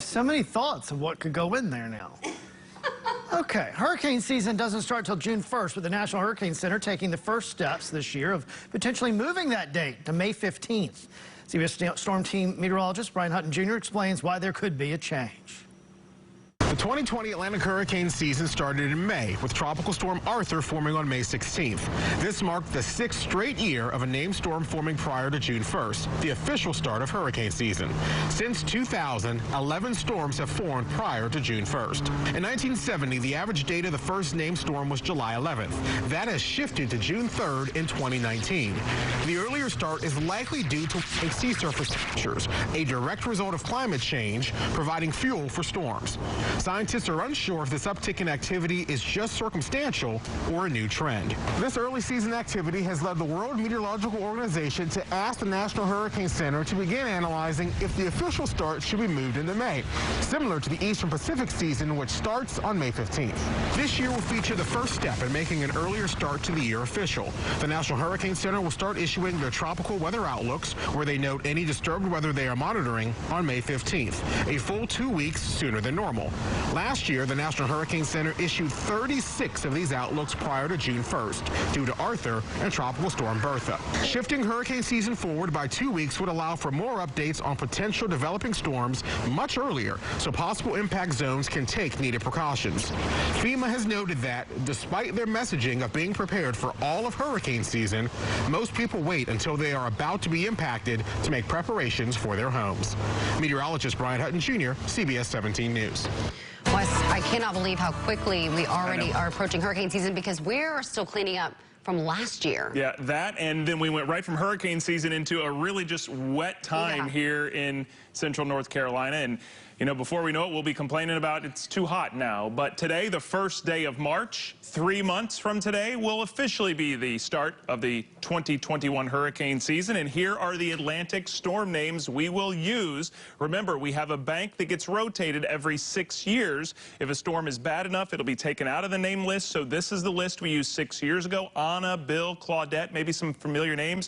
So many thoughts of what could go in there now. Okay, hurricane season doesn't start till June 1st, with the National Hurricane Center taking the first steps this year of potentially moving that date to May 15th. CBS Storm Team meteorologist Brian Hutton Jr. explains why there could be a change. The 2020 Atlantic hurricane season started in May, with Tropical Storm Arthur forming on May 16th. This marked the 6th straight year of a named storm forming prior to June 1st, the official start of hurricane season. Since 2000, 11 storms have formed prior to June 1st. In 1970, the average date of the first named storm was July 11th. That has shifted to June 3rd in 2019. The earlier start is likely due to sea surface temperatures, a direct result of climate change, providing fuel for storms. Scientists are unsure if this uptick in activity is just circumstantial or a new trend. This early season activity has led the World Meteorological Organization to ask the National Hurricane Center to begin analyzing if the official start should be moved into May, similar to the Eastern Pacific season, which starts on May 15th. This year will feature the first step in making an earlier start to the year official. The National Hurricane Center will start issuing their tropical weather outlooks, where they note any disturbed weather they are monitoring, on May 15th, a full 2 weeks sooner than normal. Last year, the National Hurricane Center issued 36 of these outlooks prior to June 1st due to Arthur and Tropical Storm Bertha. Shifting hurricane season forward by 2 weeks would allow for more updates on potential developing storms much earlier, so possible impact zones can take needed precautions. FEMA has noted that, despite their messaging of being prepared for all of hurricane season, most people wait until they are about to be impacted to make preparations for their homes. Meteorologist Brian Hutton Jr., CBS 17 News. Wes, I cannot believe how quickly we already are approaching hurricane season, because we're still cleaning up from last year. Yeah, that, and then we went right from hurricane season into a really just wet time here in central North Carolina. And, you know, before we know it, we'll be complaining about it's too hot now. But today, the first day of March, 3 months from today, will officially be the start of the 2021 hurricane season. And here are the Atlantic storm names we will use. Remember, we have a bank that gets rotated every 6 years. If a storm is bad enough, it'll be taken out of the name list. So this is the list we used 6 years ago. Anna, Bill, Claudette, maybe some familiar names.